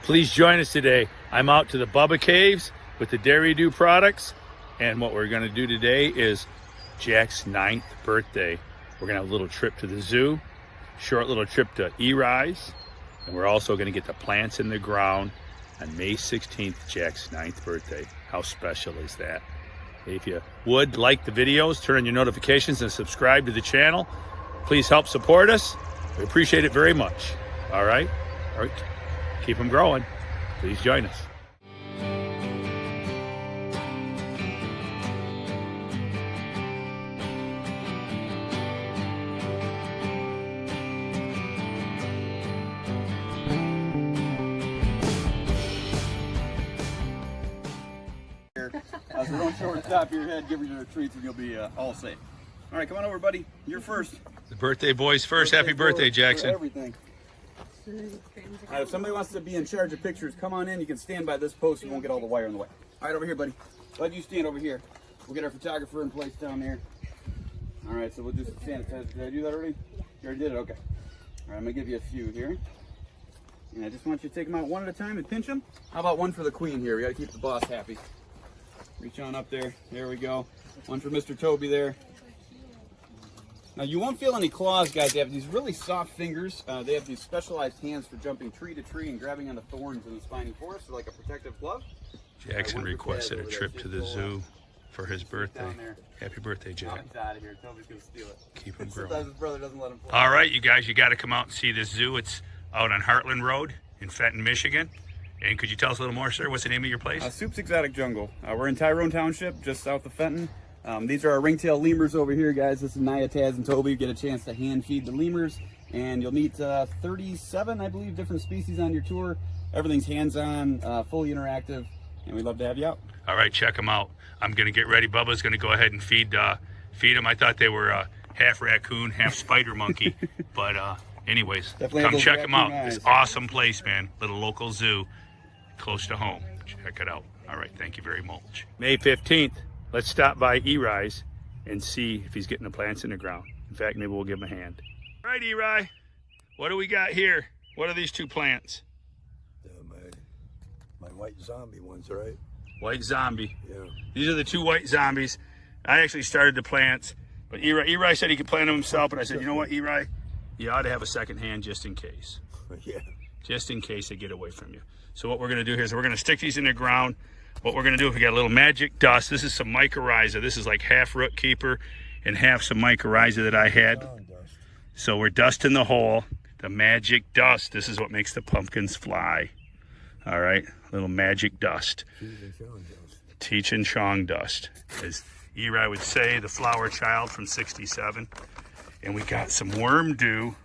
Please join us today. I'm out to the Bubba Caves with the Dairy Do products, and what we're going to do today is Jack's 9th birthday. We're going to have a little trip to the zoo, short little trip to Eris, and we're also going to get the plants in the ground on May 16th, Jack's 9th birthday. How special is that? If you would like the videos, turn on your notifications and subscribe to the channel. Please help support us. We appreciate it very much. All right? Keep them growing. Please join us. So don't show her the top of your head, give her your treats, and you'll be all safe. All right, come on over, buddy. You're first. The birthday boys first. Happy birthday, Jackson. Everything. All right, if somebody wants to be in charge of pictures, come on in. You can stand by this post. You won't get all the wire in the way. All right, over here, buddy. Glad you stand over here. We'll get our photographer in place down there. All right, so we'll just stand. Did I do that already? You already did it? Okay. All right, I'm going to give you a few here. And I just want you to take them out one at a time and pinch them. How about one for the queen here? We got to keep the boss happy. Reach on up there. There we go. One for Mr. Toby there. Now you won't feel any claws, guys. They have these really soft fingers. They have these specialized hands for jumping tree to tree and grabbing on the thorns in the spiny forest, so like a protective glove. Jackson requested a trip to the zoo for his birthday. Happy birthday, Jack. He's out of here. Toby's gonna steal it. Keep him growing. Sometimes his brother doesn't let him play. All right, you guys, you got to come out and see this zoo. It's out on Heartland Road in Fenton, Michigan. And could you tell us a little more, sir? What's the name of your place? Soup's Exotic Jungle. We're in Tyrone Township, just south of Fenton. These are our ringtail lemurs over here, guys. This is Naya, Taz, and Toby. You get a chance to hand feed the lemurs, and you'll meet 37, I believe, different species on your tour. Everything's hands-on, fully interactive, and we'd love to have you out. All right, check them out. I'm going to get ready. Bubba's going to go ahead and feed them. I thought they were half raccoon, half spider monkey, but anyways, definitely come check them out. Eyes. It's awesome place, man. Little local zoo, close to home. Check it out. All right, thank you very much. May 15th. Let's stop by Eris and see if he's getting the plants in the ground. In fact, maybe we'll give him a hand. All right, Eris, what do we got here? What are these two plants? My white zombie ones, right? White zombie. Yeah. These are the two white zombies. I actually started the plants, but Eri said he could plant them himself, but I said, you know what, Eri? You ought to have a second hand just in case. Yeah. Just in case they get away from you. So what we're going to do here is we're going to stick these in the ground. What we're going to do, we got a little magic dust. This is some mycorrhiza. This is like half root keeper and half some mycorrhiza that I had. So we're dusting the hole. The magic dust. This is what makes the pumpkins fly. All right, little magic dust. Teach and Chong dust. As Eri would say, the flower child from '67. And we got some worm dew.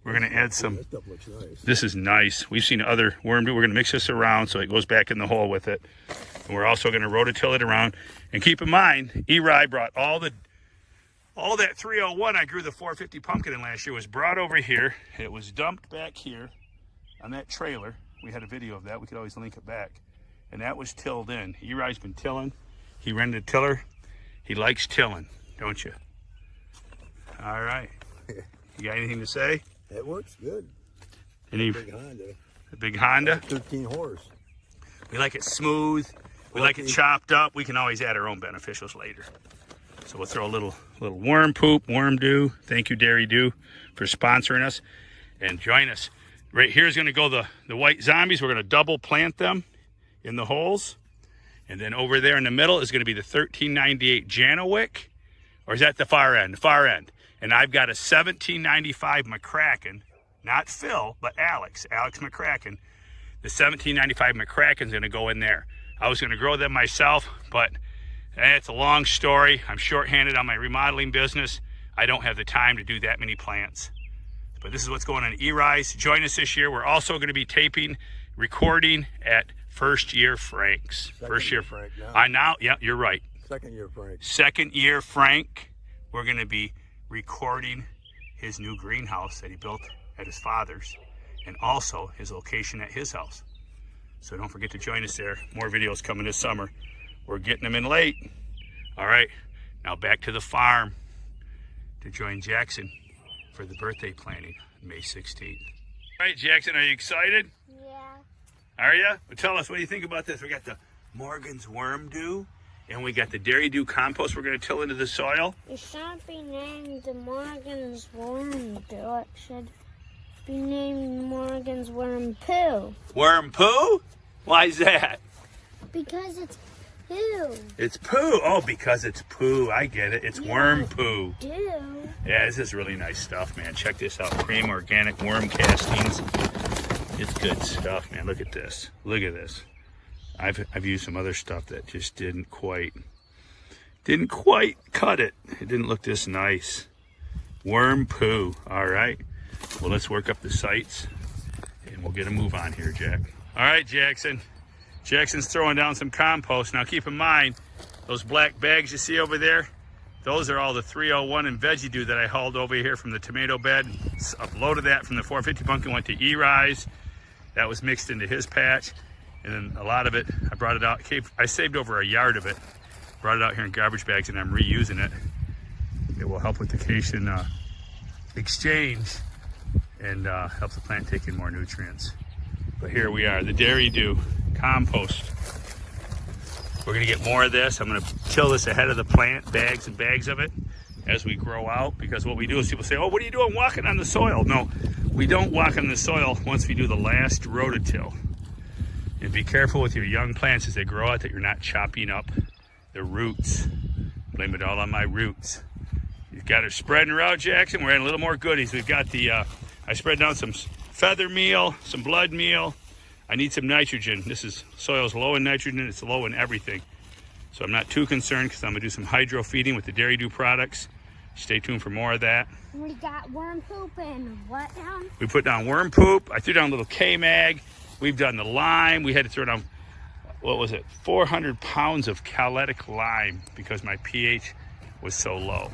We're going to add some. That stuff looks nice. This is nice. We've seen other worm dew. We're going to mix this around so it goes back in the hole with it. And we're also going to rototill it around. And keep in mind, Eri brought all that 301 I grew the 450 pumpkin in last year was brought over here. It was dumped back here on that trailer. We had a video of that. We could always link it back. And that was tilled in. Eri's been tilling. He rented a tiller. He likes tilling, don't you? All right. You got anything to say? It works good. Any Big Honda. a big Honda? 13 horse. We like it smooth. We like it chopped up. We can always add our own beneficials later. So we'll throw a little worm poop, worm dew. Thank you, Dairy Do, for sponsoring us. And join us. Right here is going to go the white zombies. We're going to double plant them in the holes. And then over there in the middle is going to be the 1398 Janowick. Or is that the far end? The far end. And I've got a 1795 McCracken, not Phil, but Alex McCracken. The 1795 McCracken's going to go in there. I was going to grow them myself, but it's a long story. I'm shorthanded on my remodeling business. I don't have the time to do that many plants. But this is what's going on at Eris. Join us this year. We're also going to be recording at First Year Frank's. First year Frank Yeah, you're right. Second year Frank. Second year Frank. We're going to be recording his new greenhouse that he built at his father's, and also his location at his house. So don't forget to join us there. More videos coming this summer. We're getting them in late. All right, now back to the farm to join Jackson for the birthday planting May 16th. All right, Jackson, are you excited? Yeah. Are you? Well, tell us, what do you think about this? We got the Morgan's Worm Dew, and we got the Dairy Dew compost we're going to till into the soil. It shouldn't be named the Morgan's Worm Dew. It should be named Morgan's Worm Poo. Worm poo? Why is that? Because it's poo. It's poo. Oh, because it's poo. I get it. It's worm poo. Do. Yeah, this is really nice stuff, man. Check this out. Cream organic worm castings. It's good stuff, man. Look at this. Look at this. I've used some other stuff that just didn't quite cut it. It didn't look this nice. Worm poo. All right. Well, let's work up the sites and we'll get a move on here, Jack. All right, Jackson. Jackson's throwing down some compost. Now keep in mind, those black bags you see over there, those are all the 301 and Veggie Dew that I hauled over here from the tomato bed. Uploaded that from the 450 pumpkin, went to Eris. That was mixed into his patch. And then a lot of it, I brought it out. I saved over a yard of it. Brought it out here in garbage bags and I'm reusing it. It will help with the cation exchange and help the plant take in more nutrients. But here we are, the Dairy Dew compost. We're gonna get more of this. I'm gonna till this ahead of the plant, bags and bags of it as we grow out, because what we do is people say, oh, what are you doing walking on the soil? No, we don't walk on the soil once we do the last rototill. And be careful with your young plants as they grow out that you're not chopping up the roots. Blame it all on my roots. You've got it spreading around, Jackson. We're adding a little more goodies. We've got the, I spread down some feather meal, some blood meal. I need some nitrogen. Soil's low in nitrogen. It's low in everything. So I'm not too concerned because I'm gonna do some hydro feeding with the Dairy Dew products. Stay tuned for more of that. We got worm poop and what down? We put down worm poop. I threw down a little K-Mag. We've done the lime. We had to throw down, 400 pounds of calotic lime because my pH was so low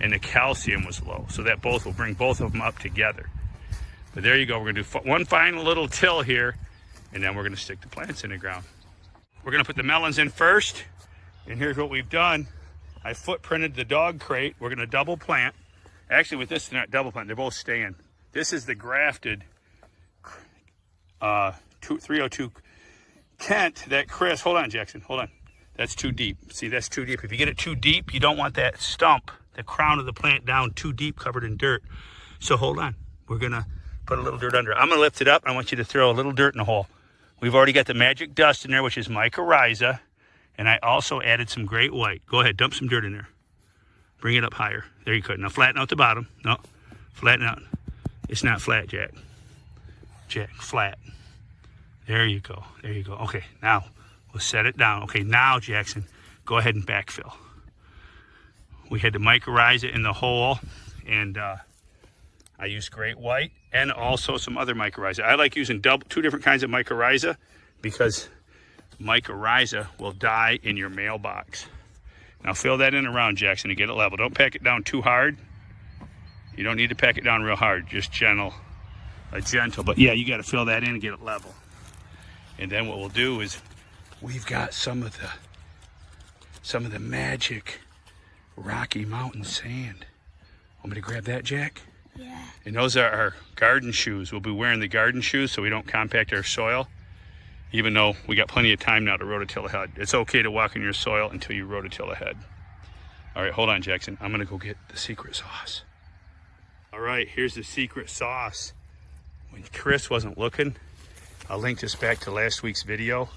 and the calcium was low. So that will bring both of them up together. But there you go. We're gonna do one final little till here, and then we're gonna stick the plants in the ground. We're gonna put the melons in first, and here's what we've done. I footprinted the dog crate. We're gonna double plant. Actually, with this, they're not double plant. They're both staying. This is the grafted 302 Kent that Chris, hold on, Jackson, hold on. That's too deep. See, that's too deep. If you get it too deep, you don't want that stump, the crown of the plant down too deep, covered in dirt. So hold on. We're gonna put a little dirt under. I'm gonna lift it up. I want you to throw a little dirt in the hole. We've already got the magic dust in there, which is mycorrhiza, and I also added some great white. Go ahead, dump some dirt in there. Bring it up higher. There you go. Now flatten out the bottom. No, flatten out. It's not flat, Jack. Jack, flat. There you go. There you go. Okay, now we'll set it down. Okay, now, Jackson, go ahead and backfill. We had the mycorrhiza in the hole, and I used great white and also some other mycorrhiza. I like using two different kinds of mycorrhiza because mycorrhiza will die in your mailbox. Now fill that in around, Jackson, to get it level. Don't pack it down too hard. You don't need to pack it down real hard, just gentle. But yeah, you got to fill that in and get it level. And then what we'll do is we've got some of the magic Rocky Mountain sand. Want me to grab that, Jack? Yeah. And those are our garden shoes. We'll be wearing the garden shoes so we don't compact our soil, even though we got plenty of time now to rototill ahead. It's okay to walk in your soil until you rototill ahead. All right, hold on, Jackson. I'm gonna go get the secret sauce. All right, here's the secret sauce. When Chris wasn't looking, I'll link this back to last week's video,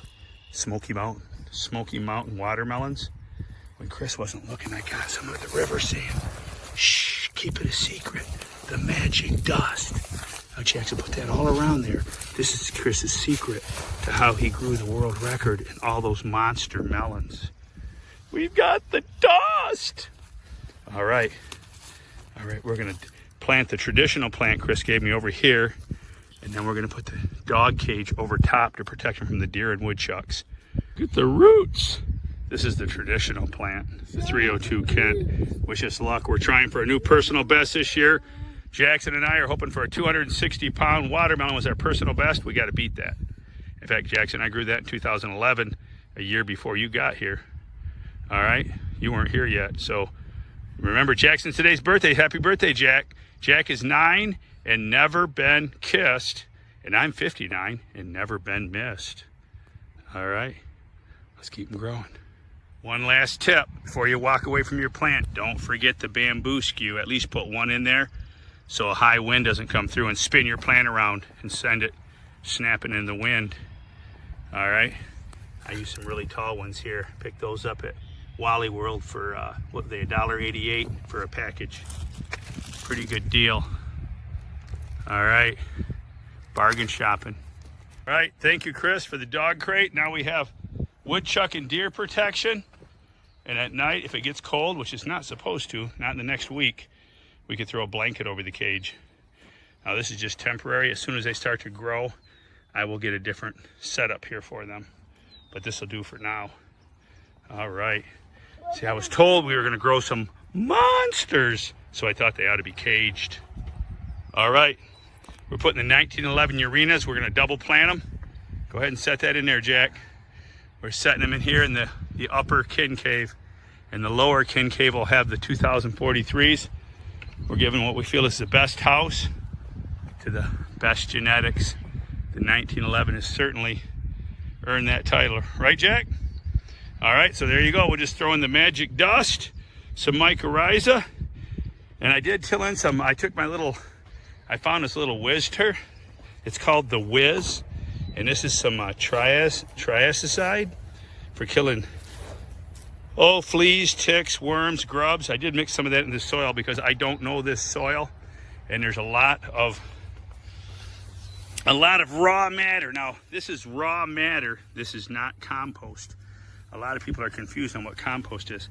Smoky Mountain watermelons. When Chris wasn't looking, I got some of the river sand. Shh, keep it a secret. The magic dust. Now Jackson put that all around there. This is Chris's secret to how he grew the world record in all those monster melons. We've got the dust. All right, we're gonna plant the traditional plant Chris gave me over here, and then we're gonna put the dog cage over top to protect him from the deer and woodchucks. Get the roots. This is the traditional plant, the 302 Kent. Wish us luck. We're trying for a new personal best this year. Jackson and I are hoping for a 260-pound watermelon was our personal best. We got to beat that. In fact, Jackson, I grew that in 2011, a year before you got here. All right? You weren't here yet. So remember, Jackson's today's birthday. Happy birthday, Jack. Jack is 9 and never been kissed. And I'm 59 and never been missed. All right, let's keep them growing. One last tip before you walk away from your plant, don't forget the bamboo skew. At least put one in there so a high wind doesn't come through and spin your plant around and send it snapping in the wind. All right, I use some really tall ones here. Pick those up at Wally World for what are they, $1.88 for a package. Pretty good deal. All right, bargain shopping. All right, thank you, Chris, for the dog crate. Now we have woodchuck and deer protection. And at night, if it gets cold, which it's not supposed to, not in the next week, we could throw a blanket over the cage. Now this is just temporary. As soon as they start to grow, I will get a different setup here for them. But this will do for now. All right. See, I was told we were gonna grow some monsters, so I thought they ought to be caged. All right, we're putting the 1911 Urenas. We're gonna double plant them. Go ahead and set that in there, Jack. We're setting them in here in the upper kin cave, and the lower kin cave will have the 2043s. We're giving what we feel is the best house to the best genetics. The 1911 has certainly earned that title, right, Jack? All right, so there you go. We'll just throw in the magic dust, some mycorrhiza, and I did till in some. I found this little Whiz-ter. It's called the Whiz, and this is some triazicide for killing fleas, ticks, worms, grubs. I did mix some of that in the soil because I don't know this soil, and there's a lot of raw matter. Now, this is raw matter. This is not compost. A lot of people are confused on what compost is.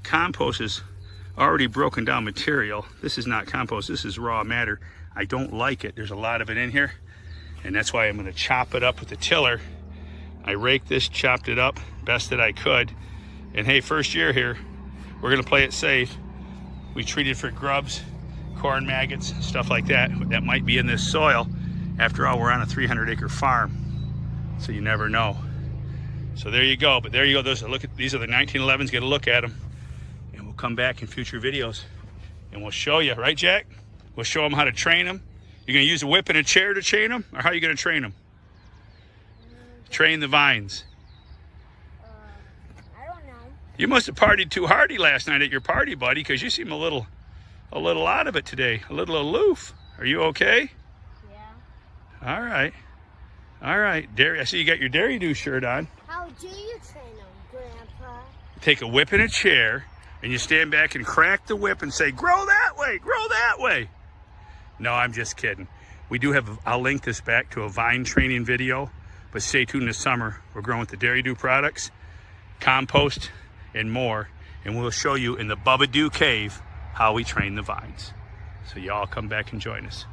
Compost is already broken down material. This is not compost. This is raw matter. I don't like it. There's a lot of it in here, and that's why I'm going to chop it up with the tiller. I raked this, chopped it up best that I could. And hey, first year here, we're going to play it safe. We treated for grubs, corn maggots, stuff like that might be in this soil. After all, we're on a 300-acre farm, so you never know. So there you go. But there you go. These are the 1911s. Get a look at them, and we'll come back in future videos, and we'll show you. Right, Jack? We'll show them how to train them. You're going to use a whip and a chair to chain them, or how are you going to train them? Train the vines. I don't know. You must have partied too hardy last night at your party, buddy, because you seem a little out of it today, a little aloof. Are you okay? Yeah. All right. All right. Dairy. I see you got your Dairy Do shirt on. How do you train them, Grandpa? Take a whip and a chair, and you stand back and crack the whip and say, grow that way, grow that way. No, I'm just kidding. We do have, I'll link this back to a vine training video, but stay tuned this summer. We're growing with the Dairy Do products, compost, and more, and we'll show you in the Bubba Do cave how we train the vines. So y'all come back and join us.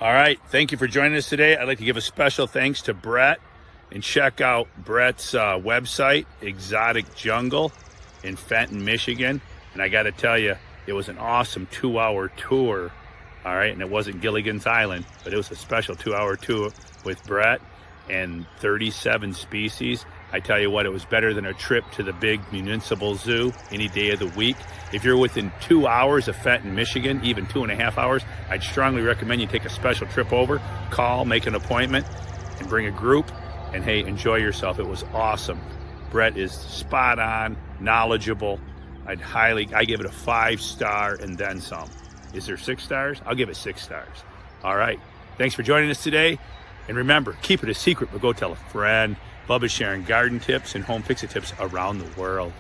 All right, thank you for joining us today. I'd like to give a special thanks to Bret, and check out Bret's website, Exotic Jungle in Fenton, Michigan. And I got to tell you, it was an awesome 2-hour tour. All right, and it wasn't Gilligan's Island, but it was a special 2-hour tour with Bret and 37 species. I tell you what, it was better than a trip to the big municipal zoo any day of the week. If you're within 2 hours of Fenton, Michigan, even 2.5 hours, I'd strongly recommend you take a special trip over, call, make an appointment, and bring a group, and hey, enjoy yourself. It was awesome. Bret is spot on, knowledgeable. I give it a 5-star and then some. Is there 6 stars? I'll give it 6 stars. All right. Thanks for joining us today. And remember, keep it a secret, but go tell a friend. Bubba's sharing garden tips and home fix-it tips around the world.